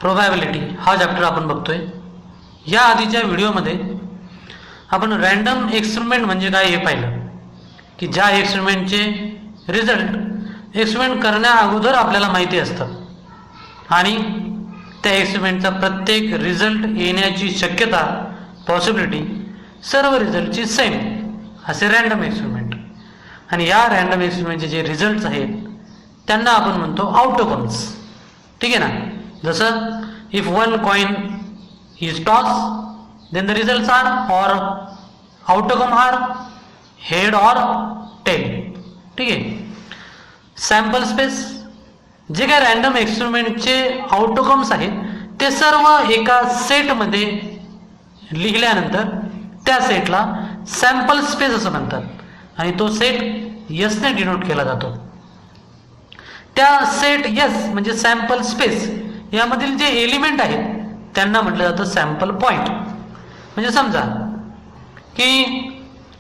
Probability हा chapter आपण बघतोय. या आधीच्या व्हिडिओमध्ये आपण रँडम एक्सपेरिमेंट म्हणजे काय हे पाहिलं की ज्या एक्सपेरिमेंटचे रिझल्ट एक्सपेरिमेंट करण्या अगोदर आपल्याला माहिती असतं आणि त्या एक्सपेरिमेंटचा प्रत्येक रिझल्ट येण्याची शक्यता पॉसिबिलिटी सर्व रिझल्टची सेम असे रँडम एक्सपेरिमेंट. आणि या रँडम एक्सपेरिमेंटचे जे रिझल्ट्स आहेत त्यांना आपण म्हणतो आउटकम्स. ठीक आहे ना. जसं if one coin is toss then the results are or outcome are head or tail. ठीक आहे. सॅम्पल स्पेस जे काय रँडम एक्सपेरिमेंटचे आउटकम्स आहेत ते सर्व एका सेटमध्ये लिहिल्यानंतर त्या सेटला सॅम्पल स्पेस असं म्हणतात आणि तो सेट यसने डिनोट केला जातो. त्या सेट यस म्हणजे सॅम्पल स्पेस यामधील जे एलिमेंट आहेत त्यांना म्हटलं जातं सॅम्पल पॉईंट. म्हणजे समजा की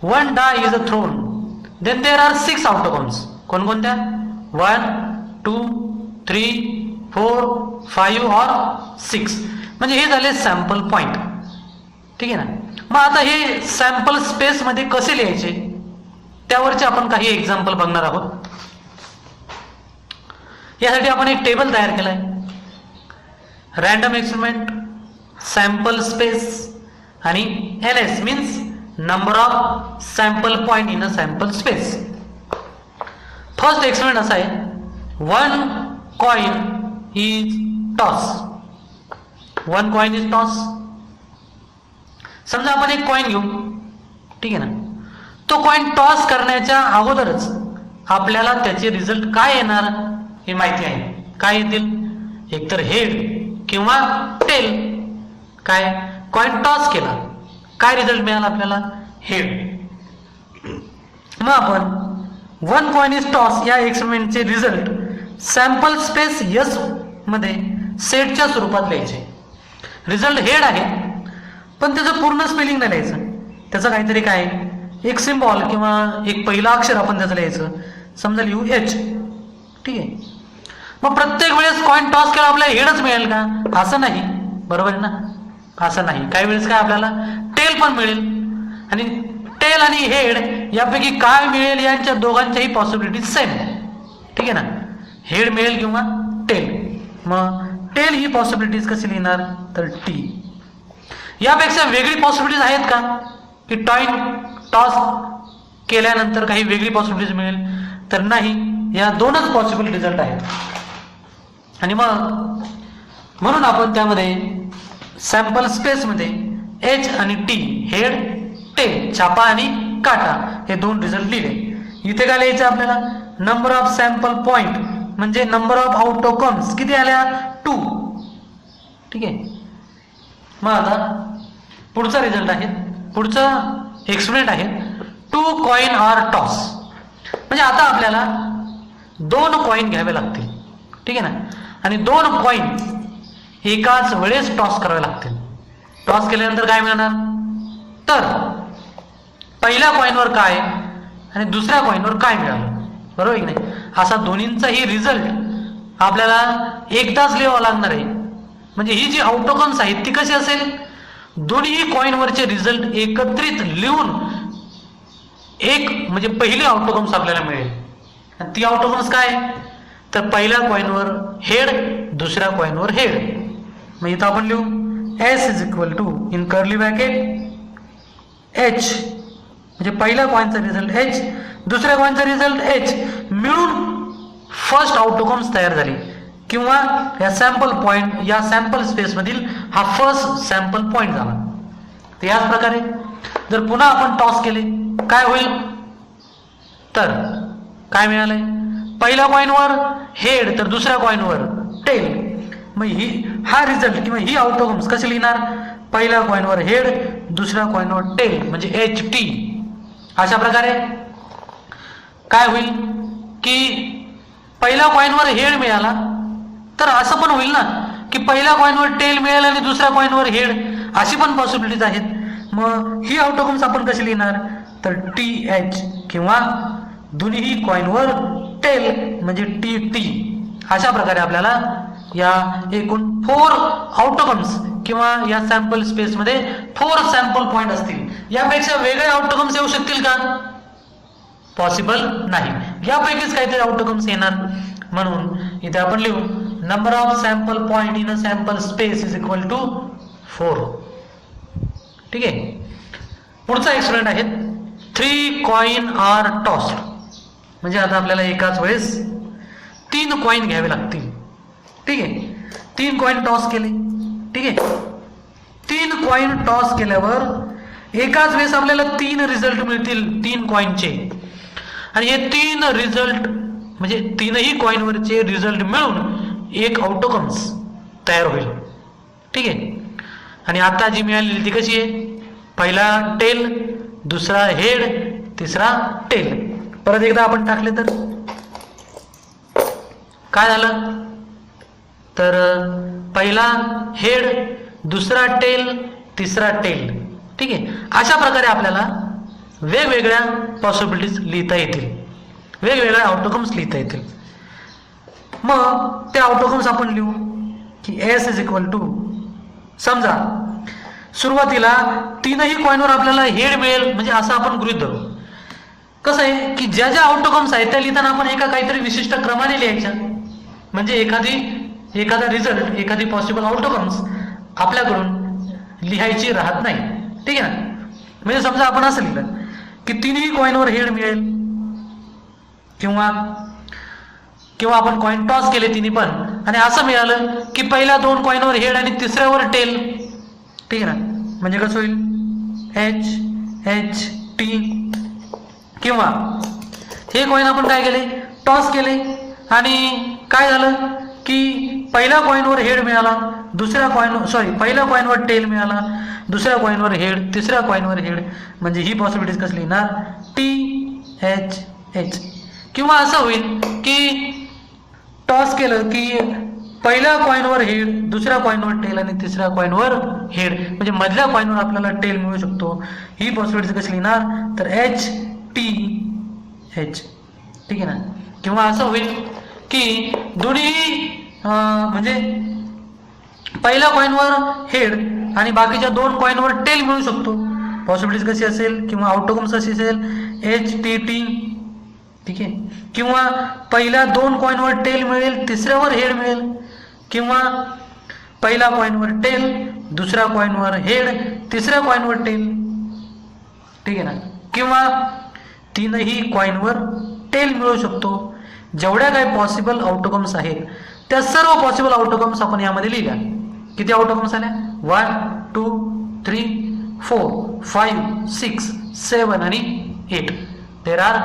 one die is a thrown then there are 6 outcomes. कोणकोणत्या? 1 2 3 4 5 और 6 म्हणजे हे झाले सॅम्पल पॉईंट. ठीक आहे ना. मग आता हे सॅम्पल स्पेसमध्ये कसे लिहायचे त्यावरचे आपण काही एक्झाम्पल बघणार आहोत. यासाठी आपण एक टेबल तयार केला आहे. रँडम एक्सपेरिमेंट, सॅम्पल स्पेस आणि NS means number of sample point in a sample space. First experiment असा आहे, one coin is toss. One coin is toss. समजा आपण एक कॉइन घेऊ. ठीक आहे ना. तो कॉइन टॉस करण्याच्या अगोदरच आपल्याला त्याचे रिझल्ट काय येणार हे माहिती आहे. काय येतील? एकतर हेड किंवा टेल. काय? कॉइन टॉस केला, काय रिझल्ट मिळाला आपल्याला? हेड. मग आपण वन कॉइन इज टॉस या एक्सपेरिमेंटचे रिझल्ट सॅम्पल स्पेस यस मध्ये सेटच्या स्वरूपात लिहायचे. रिझल्ट हेड आहे पण त्याचं पूर्ण स्पेलिंग नाही लिहायचं. त्याचं काहीतरी काय एक सिम्बॉल किंवा एक पहिला अक्षर आपण त्याचं लिहायचं. समजा लिहू H. ठीक आहे. मग प्रत्येक वेळेस कॉइन टॉस केला आपल्याला हेडच मिळेल का? असं नाही. बरोबर आहे ना. असं नाही. काही वेळेस काय आपल्याला टेल पण मिळेल आणि टेल आणि हेड यापैकी काय मिळेल यांच्या दोघांच्याही पॉसिबिलिटी सेम. ठीक आहे ना. हेड मिळेल किंवा टेल. मग टेल ही पॉसिबिलिटीज कशी लिहिणार? तर T. यापेक्षा वेगळी पॉसिबिलिटीज आहेत का की टॉस केल्यानंतर काही वेगळी पॉसिबिलिटीज मिळेल? तर नाही. या दोनच पॉसिबल रिझल्ट आहेत. आणि मग म्हणून आपण त्यामध्ये सॅम्पल स्पेसमध्ये H आणि T हेड टेल छापा आणि काटा हे दोन रिझल्ट लिहिले. इथे काय लिहायचं आपल्याला? नंबर ऑफ सॅम्पल पॉइंट म्हणजे नंबर ऑफ आउटकम्स किती आल्या? 2. ठीक आहे. मग आता पुढचा रिझल्ट आहे, पुढचं एक्सपेरिमेंट आहे 2 कॉइन आर टॉस. म्हणजे आता आपल्याला 2 कॉइन घ्यावे लागतील. ठीक आहे ना. आणि 2 कॉइन एकाच वेळेस टॉस करावे लागतील. टॉस केल्यानंतर काय मिळणार? तर पहिल्या कॉइनवर काय आणि दुसऱ्या कॉइनवर काय मिळालं. बरोबर की नाही. असा दोन्हींचाही रिझल्ट आपल्याला एकदाच लिहावा लागणार आहे. म्हणजे ही जी आउटकम्स आहेत ती कशी असेल? दोन्ही कॉइनवरचे रिझल्ट एकत्रित लिहून एक म्हणजे पहिली आउटकम्स आपल्याला मिळेल. आणि ती आउटकम्स काय? तर पहिल्या कॉइनवर हेड, दुसऱ्या कॉइनवर हेड. मग इथं आपण लिहू S is equal to in curly bracket H म्हणजे पहिल्या कॉइनचा रिझल्ट H, दुसऱ्या कॉइनचा रिझल्ट H मिळून फर्स्ट आउटकम्स तयार झाली किंवा या सॅम्पल पॉइंट या सॅम्पल स्पेस मधील हा फर्स्ट सॅम्पल पॉइंट झाला. तर याच प्रकारे जर पुन्हा आपण टॉस केले काय होईल? तर काय मिळालंय? पहिल्या कॉइनवर हेड तर दुसऱ्या कॉइनवर टेल. मग हा रिझल्ट किंवा ही आउटकम्स कशी लिहिणार? पहिल्या कॉइनवर हेड, दुसऱ्या कॉइनवर टेल म्हणजे HT. अशा प्रकारे काय होईल की पहिल्या कॉइनवर हेड मिळाला तर असं पण होईल ना की पहिल्या कॉइनवर टेल मिळेल आणि दुसऱ्या कॉइनवर हेड. अशी पण पॉसिबिलिटीज आहेत. मग ही आउटकम्स आपण कशी लिहिणार? तर TH किंवा दोन्ही कॉइनवर टेल म्हणजे TT. अशा प्रकारे आपल्याला या एकूण 4 आउटकम्स किंवा या सॅम्पल स्पेसमध्ये 4 सॅम्पल पॉइंट असतील, यापेक्षा वेगळे आउटकम्स येऊ शकतील का? पॉसिबल नाही, यापैकीच काहीतरी आउटकम्स येणार. म्हणून इथे आपण लिहू number of sample point in a sample space is equal to 4. ठीक आहे. पुढचा एक्सपेरिमेंट आहे 3 कॉइन आर टॉस्ड. म्हणजे आता आपल्याला एकाच वेळेस 3 कॉइन घ्यावे लागतील. ठीक आहे. 3 कॉइन टॉस केले. ठीक आहे. 3 कॉइन टॉस केल्यावर एकाच वेळेस आपल्याला 3 रिझल्ट मिळतील 3 कॉइनचे. आणि हे 3 रिझल्ट म्हणजे 3ही कॉइनवरचे रिझल्ट मिळून एक आउटकम्स तयार होईल. ठीक आहे. आणि आता जी मिळालेली ती कशी आहे? पहिला टेल, दुसरा हेड, तिसरा टेल. परत एकदा आपण टाकले तर काय झालं? तर पहिला हेड, दुसरा टेल, तिसरा टेल. ठीक आहे. अशा प्रकारे आपल्याला वेगवेगळ्या पॉसिबिलिटीज लिहिता येतील, वेगवेगळ्या आउटकम्स लिहिता येतील. मग ते आउटकम्स आपण लिहू की एस इज इक्वल टू, समजा सुरुवातीला 3ही कॉइनवर आपल्याला हेड मिळेल म्हणजे असं आपण गृहीत धरू. कसं आहे की ज्या ज्या आउटकम्स आहेत त्या लिहिताना आपण एका काहीतरी विशिष्ट क्रमाने लिहायच्या, म्हणजे एखादा रिझल्ट, एखादी पॉसिबल आउटकम्स आपल्याकडून लिहायची राहत नाही. ठीक आहे ना. म्हणजे समजा आपण असं लिहिलं की 3ही कॉइनवर हेड मिळेल किंवा आपण कॉइन टॉस केले तिन्ही पण आणि असं मिळालं की पहिल्या 2 कॉइनवर हेड आणि तिसऱ्यावर टेल. ठीक आहे ना. म्हणजे कसं होईल? H T. किंवा हे कॉइन आपण काय केले? टॉस केले आणि काय झालं की पहिल्या कॉइनवर हेड मिळाला, पहिल्या कॉइनवर टेल मिळाला, दुसऱ्या कॉइनवर हेड, तिसऱ्या कॉइनवर हेड. म्हणजे ही पॉसिबिलिटीज कसली येणार? TH. किंवा असं होईल की टॉस केलं की पहिल्या कॉइनवर हेड, दुसऱ्या कॉइनवर टेल आणि तिसऱ्या कॉइनवर हेड, म्हणजे मधल्या कॉइनवर आपल्याला टेल मिळू शकतो. ही पॉसिबिलिटी कशी लिहिणार? तर HTH. ठीक आहे ना. किंवा असं होईल की दोन्ही म्हणजे पहिल्या कॉइनवर हेड आणि बाकीच्या 2 कॉइनवर टेल मिळू शकतो. पॉसिबिलिटीज कशी असेल किंवा आउटकम्स कशी असेल? HTT. ठीक आहे. किंवा पहिल्या 2 कॉइनवर टेल मिळेल, तिसऱ्यावर हेड मिळेल, किंवा पहिल्या कॉइनवर टेल, दुसऱ्या कॉइनवर हेड, तिसऱ्या कॉइनवर टेल. ठीक आहे ना. किंवा 3ही कॉइनवर टेल मिळू शकतो. जेवढ्या काही पॉसिबल आउटकम्स आहेत त्या सर्व पॉसिबल आउटकम्स आपण यामध्ये लिहिल्या. किती आउटकम्स आल्या? 1, 2, 3, 4, 5, 6, 7 आणि 8. There are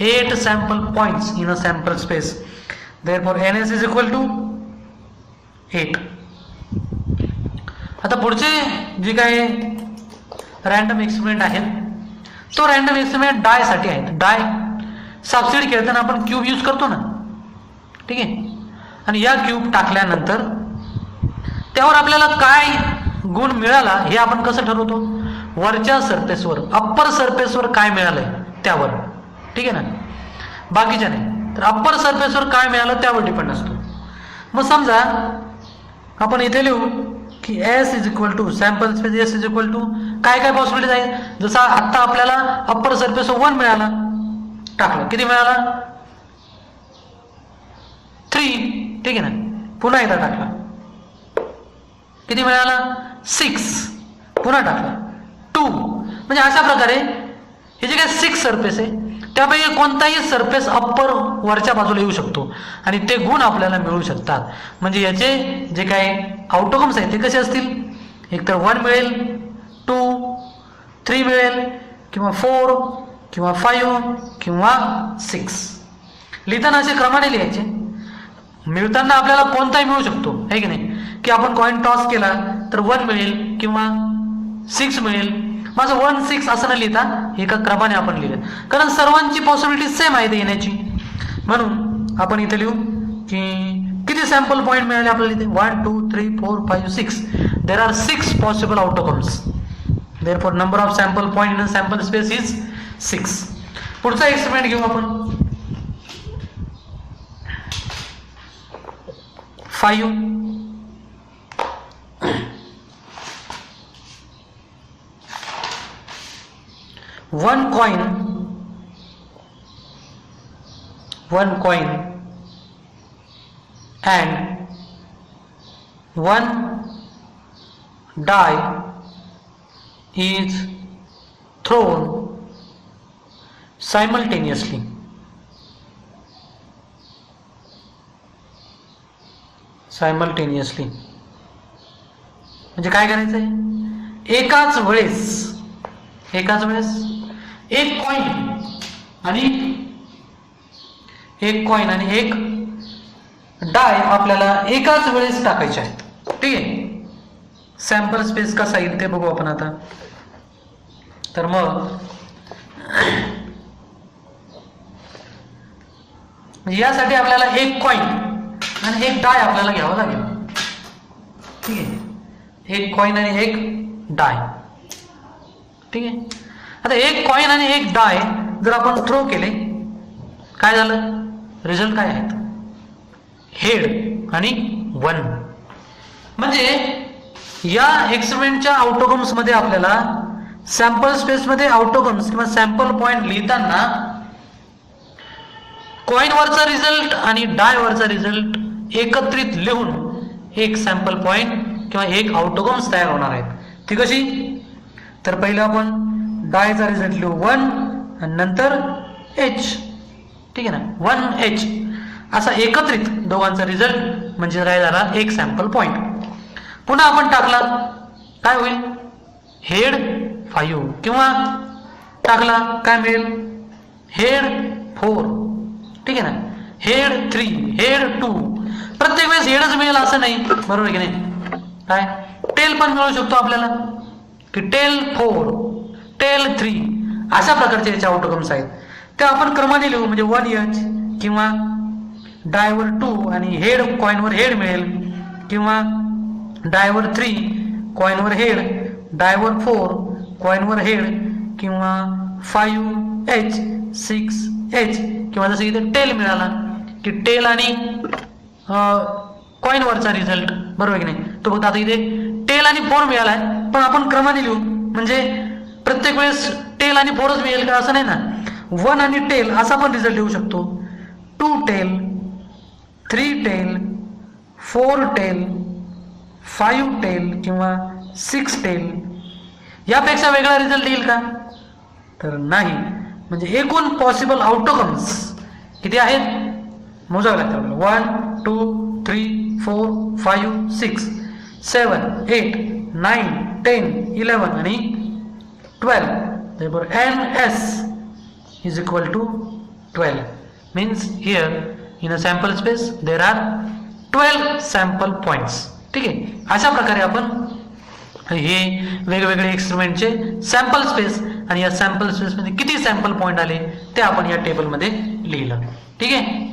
8 sample points in a sample space. Therefore NS is equal to 8. आता पुढचे जे काही रँडम एक्सपेरिमेंट आहेत तो रँडम एक्सपेरिमेंट डाय साठी आहेत. डाय सबसिडी खेळताना आपण क्यूब यूज करतो ना. ठीक आहे. आणि या क्यूब टाकल्यानंतर त्यावर आपल्याला काय गुण मिळाला हे आपण कसं ठरवतो? वरच्या सरफेसवर, अप्पर सरफेसवर काय मिळालंय त्यावर. ठीक आहे ना. बाकीच्या नाही. तर अप्पर सरफेसवर काय मिळालं त्यावर डिपेंड असतो. मग समजा आपण इथे लिहू की S is equal to sample space, S is equal to काय काय पॉसिबिलिटीज आहेत. जसा आत्ता आपल्याला अप्पर सरफेसवर 1 मिळाला, टाकलं. किती मिळाला? 3. ठीक आहे ना. पुन्हा एकदा टाकला. किती मिळाला? 6. पुन्हा टाकला 2. म्हणजे अशा प्रकारे हे जे काही 6 सरफेस आहे त्यापैकी कोणताही सरफेस अप्पर वरच्या बाजूला येऊ शकतो आणि ते गुण आपल्याला मिळू शकतात. म्हणजे याचे जे काही आउटकम्स आहेत ते कसे असतील? एकतर 1 मिळेल, 2, 3 मिळेल, किंवा 4, किंवा 5, किंवा 6. लिहिताना असे क्रमाने लिहायचे. मिळताना आपल्याला कोणताही मिळू शकतो, आहे की नाही. की आपण कॉइन टॉस केला तर 1 मिळेल किंवा 6 मिळेल. माझं 1, 6 असं न लिहिता एका क्रमाने आपण लिहिलं, कारण सर्वांची पॉसिबिलिटी सेम आहे येण्याची. म्हणून आपण इथे लिहू की किती सॅम्पल पॉईंट मिळाले आपल्याला इथे? 1, 2, 3, 4, 5, 6. देर are 6 possible outcomes. Therefore number of sample point in sample space is 6. पुढचा एक्सपेरिमेंट घेऊ आपण. 5, 1 coin and 1 die is thrown simultaneously. म्हणजे काय करायचंय, एकाच वेळेस एक कॉइन आणि एक डाय आपल्याला एकाच वेळेस टाकायचे आहेत. ठीक आहे, सॅम्पल स्पेस कसा येईल ते बघू आपण आता. तर मग यासाठी आपल्याला एक कॉइन आणि एक डाय आपल्याला घ्यावं लागेल. ठीक आहे, एक कॉइन आणि एक डाय. ठीक आहे, आता एक कॉइन आणि एक डाय जर आपण थ्रो केले, काय झालं, रिझल्ट काय आहेत, हेड आणि 1. म्हणजे या एक्सपेरिमेंटच्या आउटकम्स मध्ये आपल्याला सॅम्पल स्पेस मध्ये आउटकम्स किंवा सॅम्पल पॉइंट लिहिताना कॉइन वरचा रिझल्ट आणि डाय वरचा रिझल्ट एकत्रित लिहून एक सॅम्पल पॉइंट किंवा एक आउटकम्स तयार होणार आहेत. ती कशी, तर पहिलं आपण डायचा रिझल्ट लिहू 1 आणि नंतर H. ठीक आहे ना, 1H असा एकत्रित दोघांचा रिझल्ट म्हणजे काय झाला, एक सॅम्पल पॉइंट. पुन्हा आपण टाकला, काय होईल, हेड 5 किंवा टाकला काय मिळेल, हेड 4. ठीक आहे ना, हेड 3, हेड 2. प्रत्येक वेळेस हेडच मिळेल असं नाही, बरोबर की नाही. काय टेल पण मिळू शकतो आपल्याला, की टेल 4, टेल 3 अशा प्रकारचे याचे आउटकम्स आहेत. ते आपण क्रमाने लिहू, म्हणजे 1H किंवा डायवर 2 आणि हेड कॉइनवर हेड मिळेल, किंवा डायवर 3 कॉइनवर हेड, डायवर 4 कॉइनवर हेड, किंवा 5H 6H, किंवा जसं इथे टेल मिळाला की टेल आणि कॉइनवरचा रिझल्ट, बरोबर की नाही. तो फक्त आता इथे टेल आणि 4 मिळाला आहे, पण आपण क्रमाने लिहू, म्हणजे प्रत्येक वेळेस टेल आणि 4च मिळेल का असं नाही ना. 1 आणि टेल असा पण रिझल्ट लिहू शकतो, 2 टेल, 3 टेल, 4 टेल, 5 टेल किंवा 6 टेल. यापेक्षा वेगळा रिझल्ट येईल का, तर नाही. म्हणजे एकूण पॉसिबल आउटकम्स किती आहेत, मोजावे लागतात आपल्याला. 1 2 3 4 5 6 7 8 9 10 11 आणि 12. Therefore NS is equal to 12. Means here in a sample space there are 12 sample points. ठीक आहे, अशा प्रकारे आपण हे वेगवेगळे एक्सपेरिमेंटचे सॅम्पल स्पेस आणि या सॅम्पल स्पेस मध्ये किती सॅम्पल पॉइंट आले ते आपण या टेबलमध्ये लिहिलं. ठीक आहे.